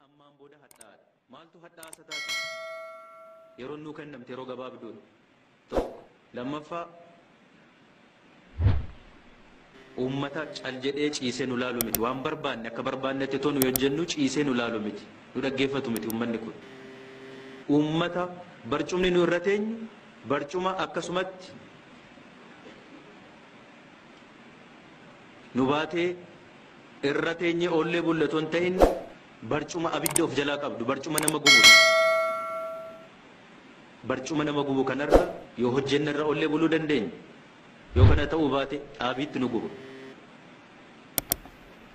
ammaan booda hadhaadha. Maaltu hadhaa isa taate? Yeroo nuu kennamte yeroo gabaabduun tokko. Lammaffaa uummata cal jedhee ciisee nu laalu miti. Waan barbaanne akka barbaannetti tonu yoo jennu ciisee nu laalu miti. Nu dhaggeeffatu miti uummanni kun. Uummata barcumni nu irra teenyu barcuma akkasumatti nu baatee irra teenye oollee bullatoon ta'in barcuma abidda of jalaa qabdu barcuma nama gubu. Barcuma nama gubu kanarra yoo hojjenne irra oollee buluu dandeenya. Yoo kana ta'uu baate dhaabiitti nu gubu.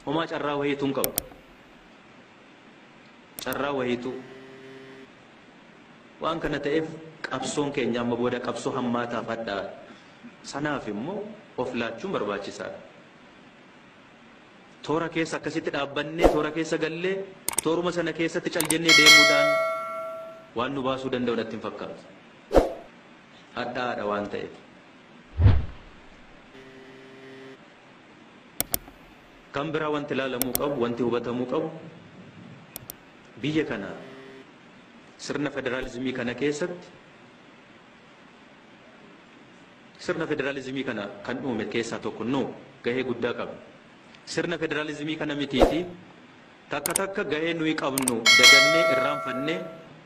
Homaa carraa wayiituun qabu. Carraa wayiituu. Waan kana ta'eef qabsoon keenya amma booda qabsoo hammaataaf hadhaa. Sanaaf immoo of laachuun barbaachisaadha. Toora keessa akkasitti dhaabbannee toora keessa gallee tooruma sana keessatti cal jennee deemuudhaan waan nu baasuu danda'u natti hin fakkaatu. Hadhaadha waan ta'eef. Kan biraa wanti ilaalamuu qabu, wanti hubatamuu qabu biyya kana sirna federaalizimii kana keessatti sirna federaalizimii kana kan uume keessaa tokko gahee guddaa qaba. Sirna federaalizimii kana mitiiti takka takka gahee nuyi qabnu dagannee irraanfannee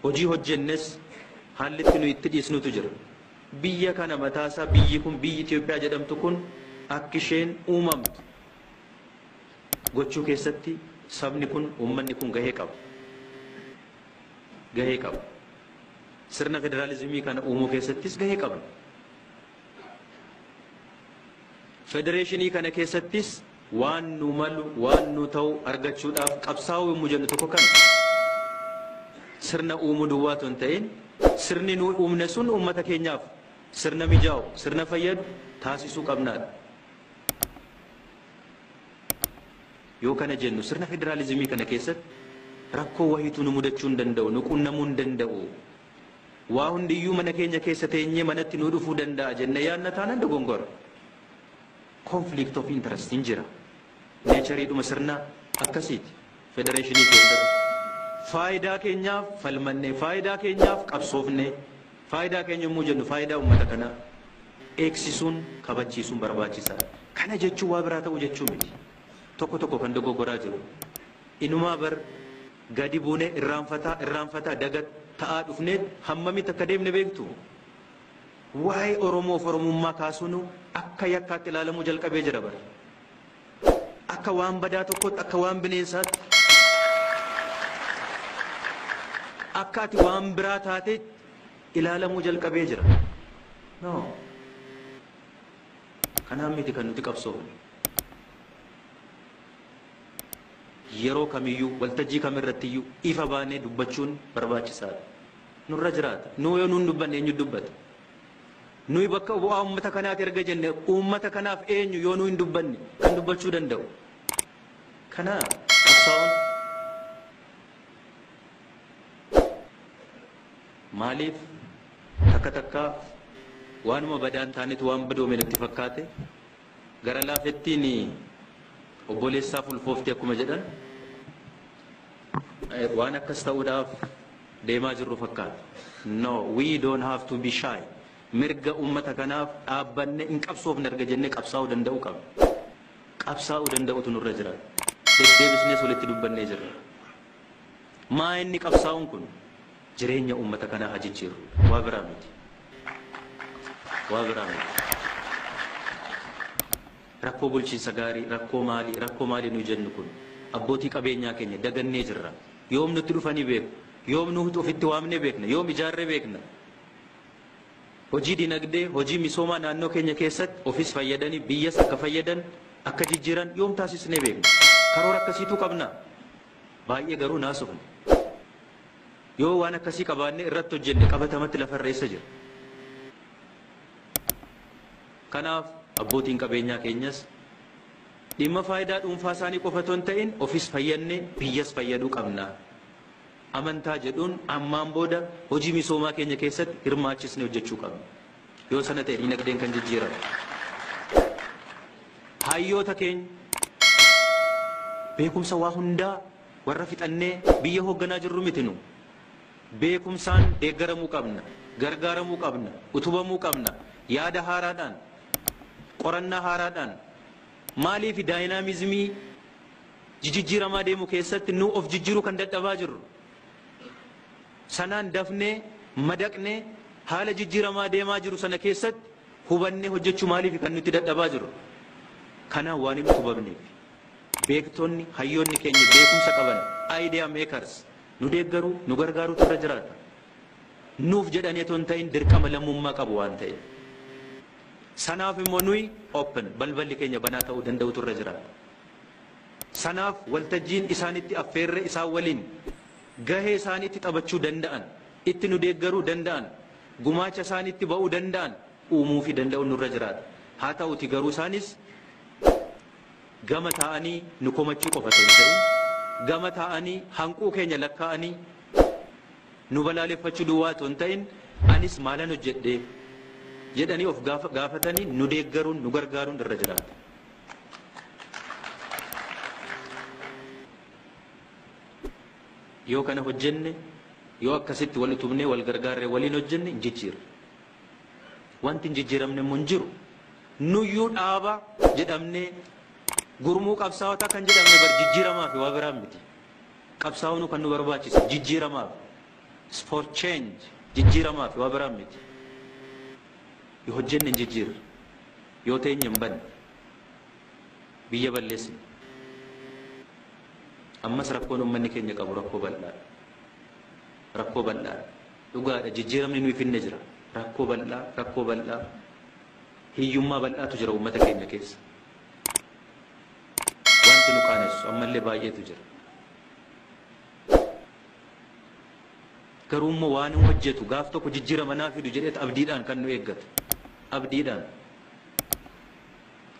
hojii hojjennes haalli itti nuyi itti dhiisnutu jira. Biyya kana mataasaa biyyi kun biyyi Itoophiyaa jedhamtu kun akka isheen uumamtu gochuu keessatti sabni kun uummanni kun gahee qaba. Gahee qaba. Sirna federaalizimii kana uumuu keessattis gahee qaba. Federeeshinii kana keessattis waan nu malu waan nu ta'u argachuudhaaf qabsaa'uu yommuu jennu tokko kana sirna uumuu duwwaatu hin ta'in sirni nu uumne sun uummata keenyaaf sirna mijaa'u sirna fayyadu taasisuu qabnaadha. Yoo kana jennu sirna federaalizimii kana keessatti rakkoo wahiitu nu mudachuu hin danda'u nu qunnamuu hin danda'u. Waa hundiyyuu mana keenya keessa teenyee manatti nu dhufuu danda'a jenne yaadna taanaan dogongora. Conflict of interest hin jira. Neechariidhuma sirna akkasiiti. Federeeshinii keessatti. Faayidaa keenyaaf falmannee, faayidaa keenyaaf qabsoofnee, faayidaa keenya yommuu jennu faayidaa uummata kanaa eegsisuun kabachiisuun barbaachisaadha. Kana jechuun waa biraa ta'uu jechuu miti. Tokko tokko kan dogoggoraa jiru. Inumaa bar gadi buunee irraanfataa dagat ta'aa dhufnee hammamitti akka deemne beektu. Waa'ee Oromoof Oromummaa kaasuun akka yakkaatti ilaalamuu jalqabee jira bara. Akka waan badaa tokkotti akka waan bineensaatti akka ati waan biraa taate ilaalamuu jalqabee jira. No. Kanaaf miti kan nuti qabsoofne. Yeroo kamiyyuu waltajjii kamirrattiyyuu ifa baanee dubbachuun barbaachisaadha. Nurra jiraata. Nu yoo nuun dubbanne eenyu dubbata? Nuyi bakka bu'aa uummata kanaati erga jenne uummata kanaaf eenyu yoo nu hin dubbanne kan dubbachuu danda'u. Kana qabsaa'uun maaliif takka takka waanuma badaan taanetu waan badoome natti fakkaate gara laafettiin obboleessaaf ulfoofte akkuma jedhan waan akkas ta'uudhaaf deemaa jirru fakkaata. No, we don't have to be shy. Mirga ummata kanaaf dhaabbanne hin qabsoofne erga jennee qabsaa'uu danda'u qabna. Qabsaa'uu danda'utu nurra jira. Deddeebisnees walitti dubbannee jirra. Maa inni qabsaa'uun kun jireenya ummata kanaa haa jijjiirru. Waa biraa miti. Waa biraa miti. Rakkoo bulchiinsa gaarii, rakkoo maalii nu jennu kun abbootii qabeenyaa keenya dagannee jirra. Yoom nutti dhufanii beeku, yoom nuti ofitti waamnee beekna, yoom ijaarree beekna. Hojii dinagdee, hojii misoomaa naannoo keenya keessatti ofis fayyadanii biyyas akka fayyadan akka jijjiiran yoom taasisnee beekna. Karoora akkasiitu qabna. Baay'ee garuu naasufne. Yoo waan akkasii qabaannee irratti hojjenne qabatamatti lafarra eessa jira. Kanaaf abbootiin qabeenyaa keenyas dhimma faayidaa dhuunfaa isaanii qofa otoo hin ta'in ofis fayyannee biyyas fayyaduu qabna. Amantaa jedhuun ammaan booda hojii misoomaa keenya keessatti hirmaachisnee hojjechuu qabna. Yoo sana ta'e dinagdeen kan jijjiiramu. Hayyoota keenya beekumsa waa hundaa warra fixannee biyya hoogganaa jirru miti nu. Beekumsaan deeggaramuu qabna, gargaaramuu qabna, utubamuu qabna, yaada haaraadhaan, qorannaa haaraadhaan. Maaliif daayinaamizimii jijjiiramaa deemu keessatti nu of jijjiiruu kan dadhabaa jirru. Sanaan dafnee madaqnee haala jijjiiramaa deemaa jiru sana keessatti hubannee hojjechuu maaliif kan nuti dadhabaa jirru. Kanaan waan hin hubamneef beektonni hayyoonni keenya beekumsa qaban idea makers nu deeggaruu nu gargaaruu turre jiraata. Nuuf jedhanii otoo hin ta'in dirqama lammummaa qabu waan ta'eef. Sanaaf immoo nuyi open balballi keenya banaa ta'uu danda'u turre jiraata. Sanaaf waltajjiin isaanitti affeerre isaan waliin gahee isaaniitti taphachuu danda'an, itti nu deeggaruu danda'an, gumaacha isaaniitti ba'uu danda'an uumuu fi danda'u nurra jiraata. Haa ta'uti garuu isaanis gama ta'anii nu komachuu qofa ta'uu ta'in gama ta'anii hanquu keenya lakkaa'anii nu balaaleffachuu duwwaa ta'uu ta'in anis maalan hojjedhee jedhanii of gaafatanii nu deeggaruun nu gargaaruun irra jiraata. Yoo kana hojjenne yoo akkasitti wal utubnee wal gargaarree waliin hojjenne hin jijjiirre. Wanti hin jijjiiramne immoo hin jiru. Nuyyuu dhaaba jedhamnee gurmuu qabsaa'otaa kan jedhamne bar jijjiiramaa fi waa biraan miti. Qabsaa'uun kan nu barbaachisa jijjiiramaa fi for change jijjiiramaa fi waa biraan miti. Yoo hojjenne hin jijjiirre yoo teenye hin banne biyya balleessine. Ammas rakkoon uummanni keenya qabu rakkoo bal'aadha. Rakkoo bal'aadha. Dhugaadha jijjiiramni nuyi finne jira. Rakkoo bal'aa hiyyummaa bal'aatu jira uummata keenya keessa. Wanti nu qaanessu ammallee baay'eetu jira. Garuu immoo waan hin hojjetu gaaf tokko jijjiirama naa fidu jedheet abdiidhaan kan nu eeggatu. Abdiidhaan.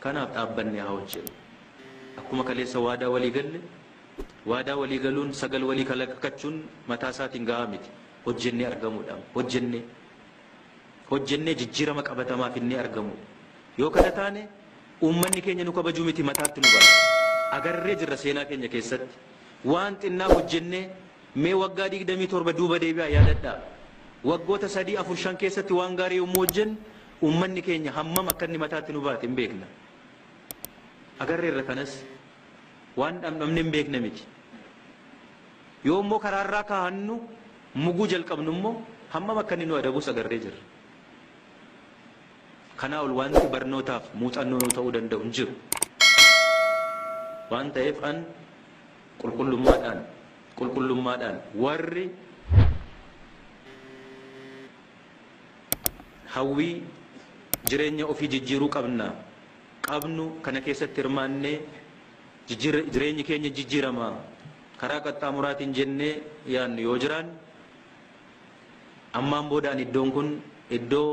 Kanaaf dhaabbanne haa hojjennu. Akkuma kaleessa waadaa walii galle waadaa walii galuun sagal walii kalaqachuun mataa isaatiin gahaa miti. Hojjennee argamuudhaan hojjennee jijjiirama qabatamaa finnee argamu. Yoo kana taane uummanni keenya nu kabajuu miti mataatti nu ba'a. Agarree jirra seenaa keenya keessatti waan xinnaa hojjennee mee waggaa 27 duuba deebi'aa yaadadhaa. Waggoota 3, 4, 5 keessatti waan gaarii yommuu hojjennu uummanni keenya hammam akka inni mataatti nu baate hin beekna. Agarreerra kanas waan dhamdhamne hin beekne miti. Yoo immoo karaarraa kaahannu muguu jalqabnu immoo hammam akka inni nu adabus agarree jirra. Kanaa ol wanti barnootaaf muuxannoo nu ta'uu danda'u hin jiru. Waan ta'eef an qulqullummaadhaan warri hawwii jireenya ofii jijjiiruu qabnu kana keessatti hirmaannee jireenyi keenya jijjiirama karaa qaxxaamuraatiin jennee yaannu yoo jiraan ammaan boodaan iddoon kun iddoo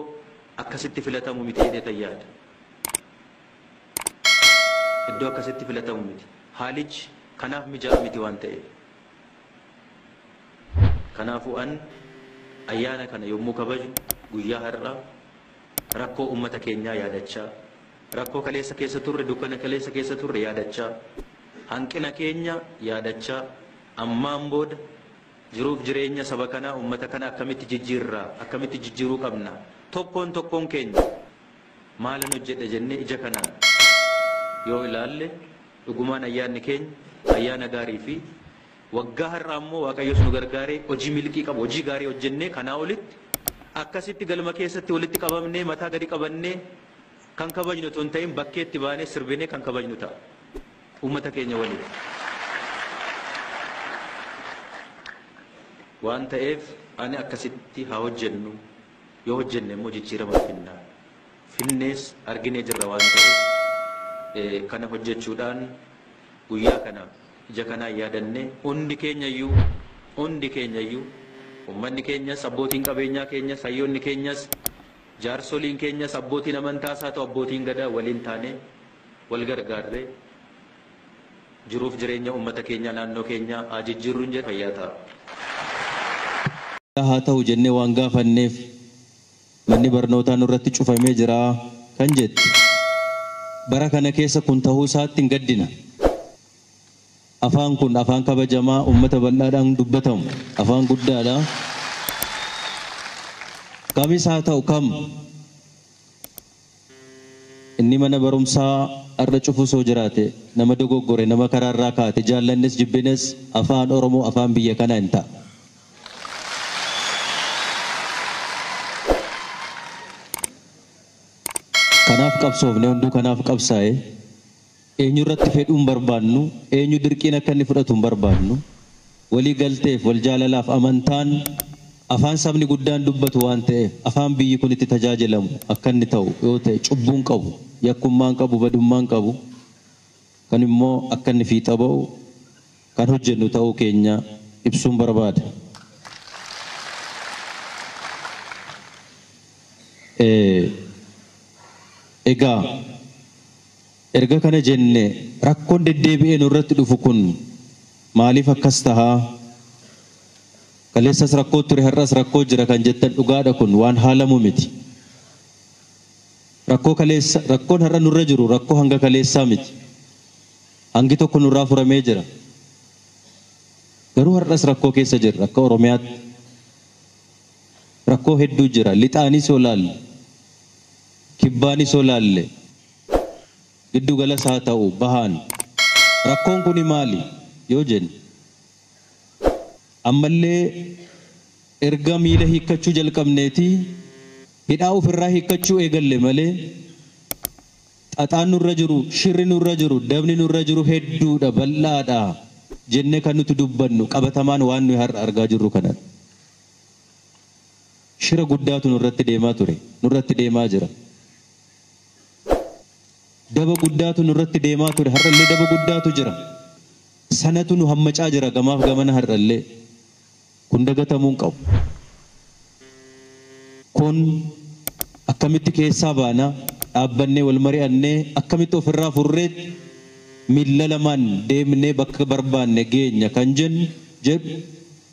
akkasitti filatamu miti jedhee tayyaadha. Iddoo akkasitti filatamu miti. Haalichi kanaaf mijaa'aa miti waan ta'eef. Kanaafuu an ayyaana kana yommuu kabaju guyyaa har'aa rakkoo uummata keenyaa yaadachaa rakkoo kaleessa keessa turre dukkana kaleessa keessa turre yaadachaa hanqina keenya yaadachaa ammaan booda jiruuf jireenya saba kanaa uummata kana akkamitti jijjiiruu qabna tokkoon keenya maalan hojjedha jennee ija kanaan yoo ilaalle dhugumaan ayyaanni keenya ayyaana gaarii fi waggaa har'aa immoo Waaqayyo nu gargaaree hojii milkii qabu hojii gaarii hojjennee kanaa olitti akkasitti galma keessatti walitti qabamnee mataa gadi qabannee kan kabajnu otoo hin ta'in bakkeetti baanee sirbinee kan kabajnu ta'a uummata keenya waliin. Waan ta'eef ani akkasitti haa hojjennu yoo hojjenne immoo jijjiirama finnees arginee jirra waan ta'eef kana hojjechuudhaan guyyaa kana ija kanaa yaadannee hundi keenyayyuu uummanni keenyas abbootiin qabeenyaa keenyas hayyoonni keenyas jaarsoliin keenyas abbootiin amantaas haa ta'u abbootiin gadaa waliin taanee wal gargaarree jiruuf jireenya uummata keenya naannoo keenyaa haa jijjiirruun jedhe fayyaa ta'a. Haa ta'u jennee waan gaafanneef manni barnootaa nurratti cufamee jira kan jette bara kana keessa kun ta'uu isaatti hin gaddina. afaan kun afaan kabajamaa ummata bal'aadhaan dubbatamu afaan guddaadha. Kamis haa ta'u kam inni mana barumsaa arra cufu soo jiraate nama dogoggore nama karaarraa kaate jaallannes jibbines afaan Oromoo afaan biyya kanaa hin ta'a. Kanaaf qabsoofne hunduu kanaaf qabsaa'e eenyu irratti fedhuun barbaannu eenyu dirqiin akka inni fudhatu hin barbaannu walii galteef wal jaalalaaf amantaan afaan sabni guddaan dubbatu waan ta'eef afaan biyyi kun itti tajaajilamu akka inni ta'u yoo ta'e cubbuun qabu yakkummaan qabu badummaan qabu kan immoo akka inni fiixa ba'u kan hojjennu ta'uu keenya ibsuun barbaada. Egaa erga kana jenne rakkoon deddeebi'ee nurratti dhufu kun maaliif akkas tahaa? Kaleessas rakkoo ture har'as rakkoo jira kan jettan dhugaadha kun waan haalamu miti. Rakkoon har'a nurra jiru rakkoo hanga kaleessaa miti. Hangi tokko nurraa furamee jira. Garuu har'as rakkoo keessa jira akka Oromiyaatti. Rakkoo hedduu jira. Lixaanis yoo laalle, kibbaanis yoo laalle, giddu galas haa ta'u bahaan. Rakkoon kuni maali yoo jenne? Ammallee erga miila hiikkachuu jalqabneeti hidhaa ofirraa hiikkachuu eegalle malee xaxaan nurra jiru shirri nurra jiru dabni nurra jiru hedduudha bal'aadha jennee kan nuti dubbannu qabatamaan waan nuyi har'a argaa jirru kana. Shira guddaatu nurratti deemaa ture nurratti deemaa jira. Daba guddaatu nurratti deemaa ture har'allee daba guddaatu jira. Sanatu nu hammacaa jira gamaaf gamana har'allee. Kun dagatamuun qabu. Kun akkamitti keessaa baana dhaabbannee wal mari'annee akkamitti ofirraa furreet miilla lamaan deemnee bakka barbaanne geenya kan jedhu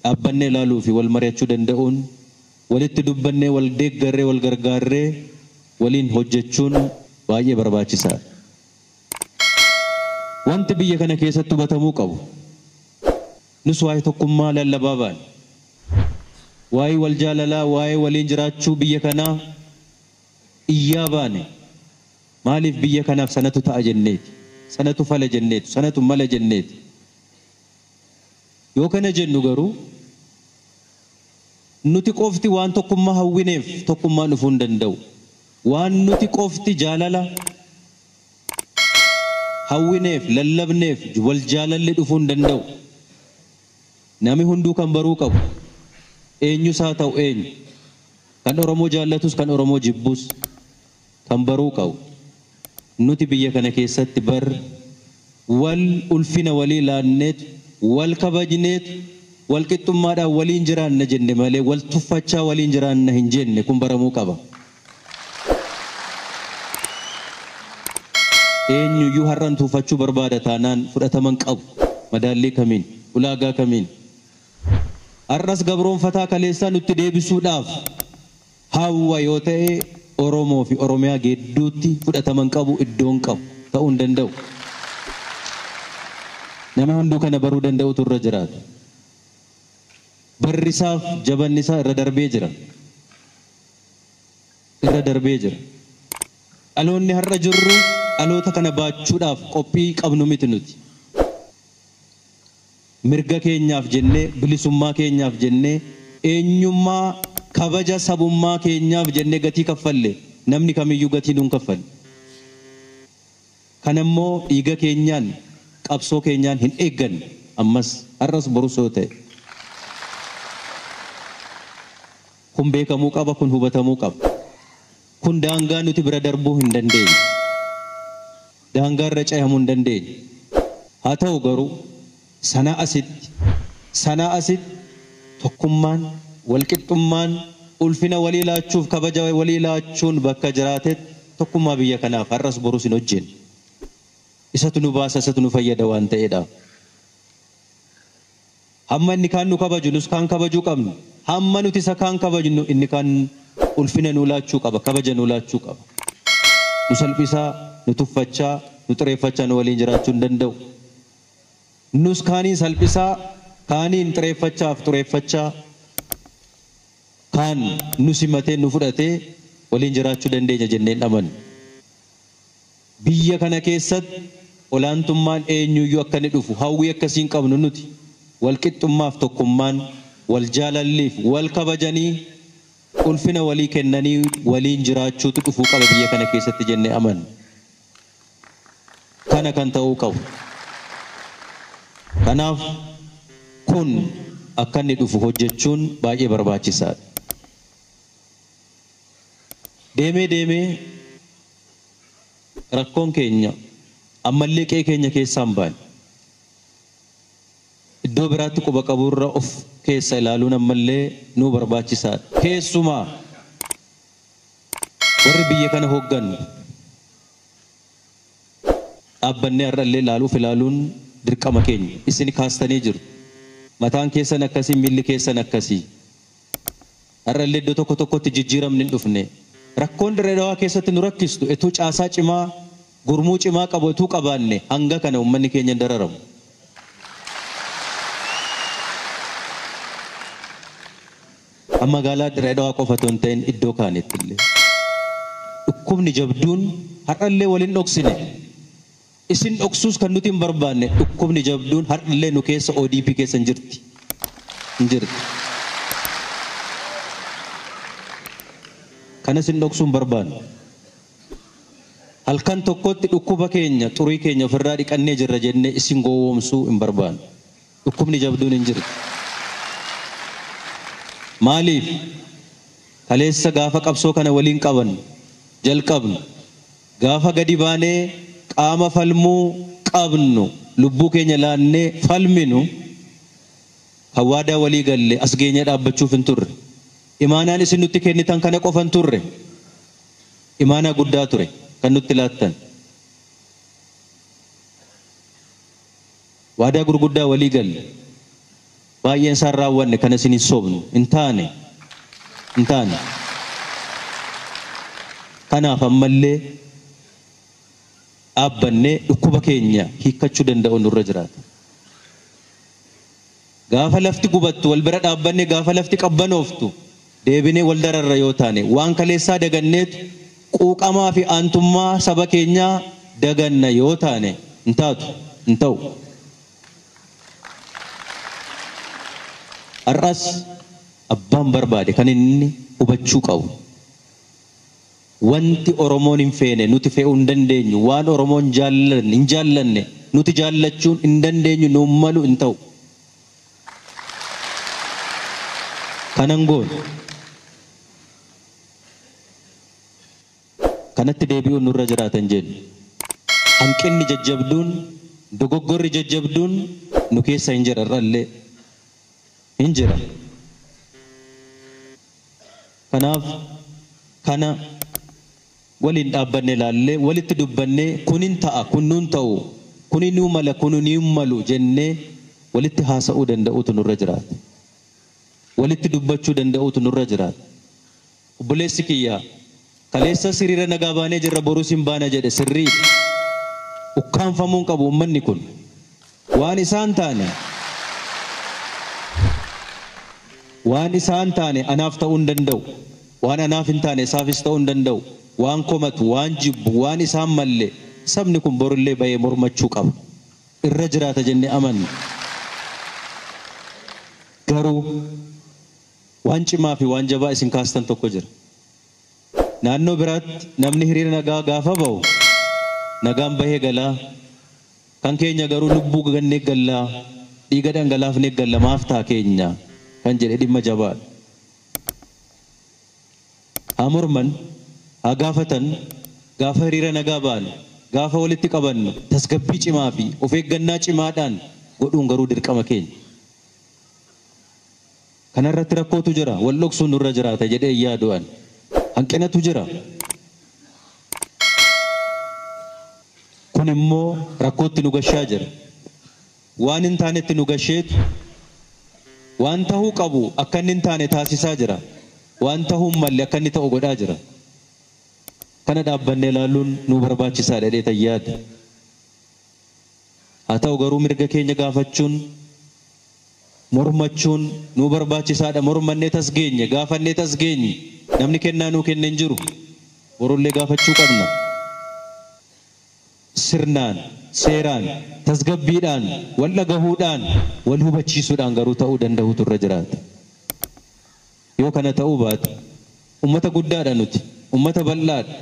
dhaabbannee ilaaluu fi wal mari'achuu danda'uun walitti dubbannee wal deeggarree wal gargaarree waliin hojjechuun baay'ee barbaachisaadha. Wanti biyya kana keessatti hubatamuu qabu. Nus waa'ee tokkummaa lallabaa baane. Waa'ee wal jaalalaa waa'ee waliin jiraachuu biyya kanaa iyyaa baane. Maaliif biyya kanaaf sanatu ta'a jenneeti? Sanatu fala jenneeti? Sanatu mala jenneeti? Yoo kana jennu garuu nuti qofti waan tokkummaa hawwineef tokkummaa dhufuu hin danda'u. Waan nuti qofti jaalala hawwineef lallabneef wal jaalalli dhufuu hin danda'u. Nami hunduu kan baruu qabu eenyus haa ta'u eenyu kan Oromoo jaallatus kan Oromoo jibbus kan baruu qabu nuti biyya kana keessatti bar wal ulfina walii laanneet wal kabajneet wal qixxummaadhaan waliin jiraanna jenne malee wal tuffachaa waliin jiraanna hin jenne kun baramuu qaba. Eenyuyyuu har'an tuffachuu barbaada taanaan fudhataman qabu madaallii kamiin ulaagaa kamiin. Har'as gabroonfataa kaleessaa nutti deebisuudhaaf hawwa yoo ta'e Oromoo fi Oromiyaa gidduutti fudhataman qabu iddoon qabu ta'uu hin danda'u. Nama hunduu kana baruu danda'utu irra jiraata. Barrisaaf jabannisaa irra darbee jira. Irra darbee jira. Dhaloonni har'a jirru dhaloota kana baachuudhaaf qophii qabnu miti nuti. Mirga keenyaaf jennee bilisummaa keenyaaf jennee eenyummaa kabaja sabummaa keenyaaf jennee gatii kaffalle namni kamiyyuu gatii nuun kaffalle. Kan immoo dhiiga keenyaan qabsoo keenyaan hin eegganne ammas har'as borus yoo ta'e. Kun beekamuu qaba kun hubatamuu qaba. Kun daangaa nuti bira darbuu hin dandeenye. Daangaa irra cehamuu hin dandeenye. Haa ta'u garuu sana asitti tokkummaan walqixxummaan ulfina walii laachuuf kabaja walii laachuun bakka jiraatetti tokkummaa biyya kanaaf har'as borus hin hojjenne. Isatu nu baasa isatu nu fayyada waan ta'eedha. Hamma inni kaan nu kabaju nus kaan kabajuu qabnu. Hamma nuti isa kaan kabajnu inni kaan ulfina nu laachuu qaba kabaja nu laachuu qaba. Nu salphisaa nu tuffachaa nu xireeffachaa nu waliin jiraachuu hin danda'u. nus kaaniin salphisaa kaaniin xureeffachaa kaan nu simatee nu fudhatee waliin jiraachuu dandeenya jenneen amanna. Biyya kana keessatti olaantummaan eenyuyyuu akka inni dhufu hawwii akkasiin qabnu nuti walqixxummaaf tokkummaan wal jaalalliif wal kabajanii ulfina walii kennanii waliin jiraachuutu dhufuu qaba biyya kana keessatti jennee amanna. Kana kan ta'uu qabu. Kanaaf kun akka inni dhufu hojjechuun baay'ee barbaachisaadha. Deemee rakkoon keenya ammallee qe'ee keenya keessaan baane iddoo biraatti quba qaburra of keessa ilaaluun ammallee nu barbaachisaadha. Keessumaa warri biyya kana hooggannu dhaabbannee har'allee ilaaluun dirqama keenya. Isin kaastanii jiru. Mataan keessan akkasii, miilli keessan akkasii. Har'allee iddoo tokko tokkotti jijjiiramni hin dhufne. Rakkoon Dirree Dhawaa keessatti nu rakkistu etuu caasaa cimaa, gurmuu cimaa qabu etuu qabaanne hanga kana uummanni keenya hin dararamu. Magaalaa Dirree Dhawaa qofa otoo hin ta'in iddoo kaanitti illee dhukkubni jabduun har'allee waliin dhoksine. Isin dhoksuus kan nuti hin barbaanne dhukkubni jabduun har'allee nu keessa ODP keessa hin jirti. Kana isin dhoksuun barbaanne. Halkan tokkotti dhukkuba keenya xurii keenya ofirraa dhiqannee jirra jennee isin gowwoomsuu hin barbaanne. Dhukkubni jabduun hin jirti. Maaliif kaleessa gaafa qabsoo kana waliin qaban jalqabnu gaafa gadi baanee qaama falmuu qabnu lubbuu keenya laannee falminu kan waadaa walii galle as geenye dhaabbachuuf hin turre. Imaanaan isin nutti kennitan kana qofa hin turre. Imaanaa guddaa ture kan nutti laattan. Waadaa gurguddaa walii galle baay'een isaan raawwanne kan isin hin sobnu hin taane. Kanaaf ammallee dhaabbannee dhukkuba keenya hiikkachuu danda'u nurra jiraata. Gaafa lafti gubattu wal bira dhaabbannee gaafa lafti qabbanooftu deebinee wal dararra yoo taane waan kaleessaa daganneetu quuqamaa fi aantummaa saba keenyaa daganna yoo taane hin ta'u. Har'as abbaan barbaade kan inni hubachuu qabu. Wanti Oromoon hin feene nuti fe'uu hin dandeenyu, waan Oromoon hin jaallanne nuti jaallachuun hin dandeenyu, nuun malu hin ta'u. Kanan goon kanatti deebi'uun nurra jiraatan jennu. Hanqinni jajjabduun, dogoggorri jajjabduun nu keessa hin jira irrallee hin jira. Kanaaf kana waliin dhaabbanne ilaallee walitti dubbannee kunin ta'a kun nuun ta'u kunin nuu mala kun nuun malu jennee walitti haasa'uu danda'uutu nurra jiraata. Walitti dubbachuu danda'uutu nurra jiraata. Obboleessi kiyyaa kaleessa hiriira nagaa baanee jirra borus hin baana jedhe sirrii. Ukkaanfamuun qabu uummanni kun waan isaan taane anaaf ta'uu hin danda'u. Waan anaaf hin taane isaafis ta'uu hin danda'u. Waan komatu, waan jibbu, waan isaan malle sabni kun borullee bahee mormachuu qaba. Irra jiraata jennee amanna. Garuu waan cimaa fi waan jabaa isin kaastan tokko jira. Naannoo biraatti namni hiriira nagaa gaafa bahu nagaan bahee galaa. Kan keenya garuu lubbuu gannee gallaa, dhiiga dhangalaafnee galla maaf ta'a keenya kan jedhe dhimma jabaadha. Haa morman, haa gaafatan, gaafa hiriira nagaa baanu, gaafa walitti qabannu tasgabbii cimaa fi of eeggannaa cimaadhaan godhuun garuu dirqama keenya. Kanarratti rakkootu jira, wal dhoksuun nurra jiraata jedhee yaadu'an. Hanqinatu jira. Kun immoo rakkootti nu gashaa jira. Waan hin taanetti nu gasheetu waan tahuu qabu akka inni hin taane taasisaa jira. Waan tahuu hin malle akka inni ta'u godhaa jira. Kana dhaabbannee ilaaluun nu barbaachisaadha jedhee yaada. haa ta'u garuu mirga keenya gaafachuun mormachuun nu barbaachisaadha. Mormannee tas geenye gaafannee tas geenye namni kennaa nuu kenne hin jiru. Borullee gaafachuu qabna. Sirnaan, seeraan, tasgabbiidhaan, wal dhagahuudhaan, wal hubachiisuudhaan garuu ta'uu danda'utu irra jiraata. Yoo kana ta'uu baate ummata guddaadha nuti, ummata bal'aadha.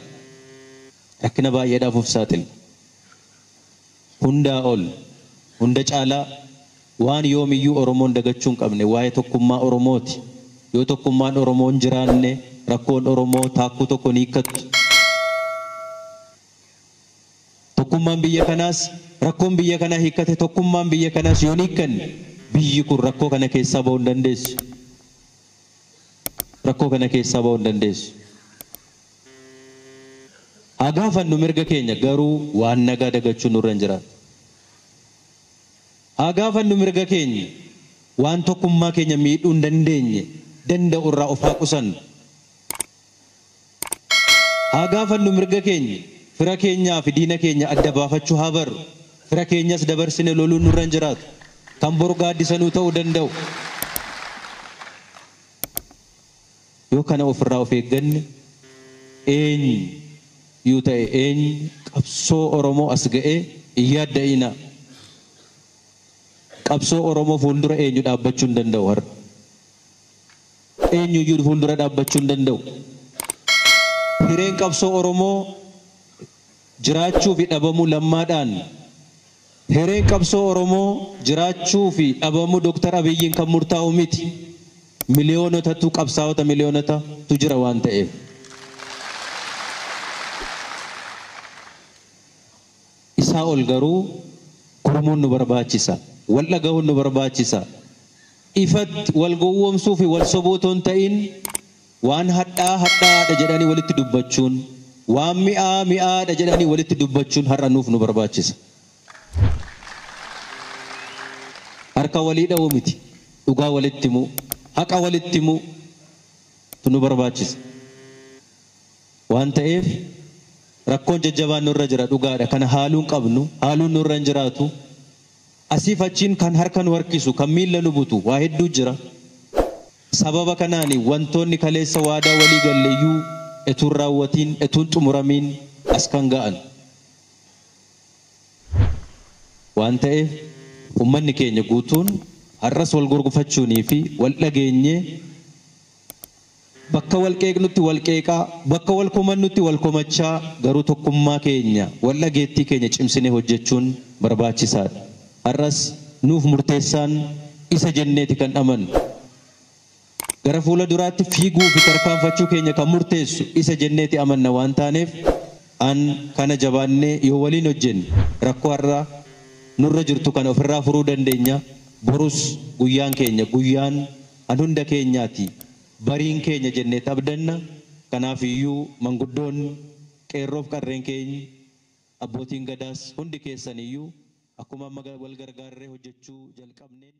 Rakkina baay'eedhaaf of saaxilna. Hundaa ol, hunda caalaa waan yoomiyyuu Oromoon dagachuu hin qabne waa'ee tokkummaa Oromooti. Yoo tokkummaan Oromoo hin jiraanne rakkoon Oromoo taakkuu tokko ni hiikkattu. Tokkummaan biyya kanaas rakkoon biyya kanaa hiikkate tokkummaan biyya kanaas yoo hiikkanne biyyi kun rakkoo kana keessaa ba'uu hin dandeessu. Rakkoo kana keessaa ba'uu hin dandeessu. Haa gaafannu mirga keenya garuu waan nagaa dagachuun nurra hin jiraatu. Haa gaafannu mirga keenya waan tokkummaa keenya miidhuu hin dandeenye danda'u irraa of haa qusannu. Haa gaafannu mirga keenya fira keenyaa fi diina keenya adda baafachuu haa barru. Fira keenyas dabarsine loluun nurra hin jiraatu. Kan boru gaaddisanuu ta'uu danda'u. Yoo kana ofirraa of eegganne eenyu ta'e eenyu qabsoo Oromoo as ga'ee hin yaadda'ina. Qabsoo Oromoo fuuldura eenyu dhaabbachuu hin danda'u har'a. Eenyuyyuu fuuldura dhaabbachuu hin danda'u. Hireen qabsoo Oromoo jiraachuu fi dhabamuu lammaadhaan. Hireen qabsoo Oromoo jiraachuu fi dhabamuu Dr. Abiyyiin kan murtaa'u miti. Miliyoonotatu qabsaa'ota miliyoonotatu jira waan ta'eef. Isaa ol garuu gurmuun nu barbaachisa. Wal dhagahuun nu barbaachisa. Ifatti wal gowwoomsuu fi wal sobuu otoo hin ta'in waan hadhaadha jedhanii walitti dubbachuun waan mi'aadha jedhanii walitti dubbachuun har'a nuuf nu barbaachisa. Harka walii dha'uu miti. Dhugaa walitti himuu, haqa walitti himuu nu barbaachisa. Waan ta'eef rakkoon jajjabaan nurra jira dhugaadha. Kana haaluun qabnu, haaluun nurra hin jiraatu. Asiif achiin kan harka nu harkisu, kan miilla nu butu waa hedduu jira. Sababa kanaani wantoonni kaleessa waadaa walii galleeyyuu etuun raawwatiin, etuun xumuramiin as kan ga'an. Waan ta'eef ummanni keenya guutuun har'as wal gurgufachuunii fi wal dhageenyee bakka wal qeeqnutti wal qeeqaa, bakka wal komannutti wal komachaa garuu tokkummaa keenya wal dhageettii keenya cimsinee hojjechuun barbaachisaadha. Har'as nuuf murteessaan isa jenneeti kan amannu. Gara fuula duraatti fiiguu fi tarkaanfachuu keenya kan murteessu isa jenneeti amanna waan taaneef an kana jabaannee yoo waliin hojjenne rakkoo har'aa nurra jirtu kana ofirraa furuu dandeenya. Borus guyyaan keenya guyyaan an hunda keenyaati. Bariin keenya jennee abdanna. Kanaaf iyyuu manguddoon qeerroof qarreen keenya abbootiin gadaas hundi keessan iyyuu akkuma wal gargaarree hojjechuu jalqabneen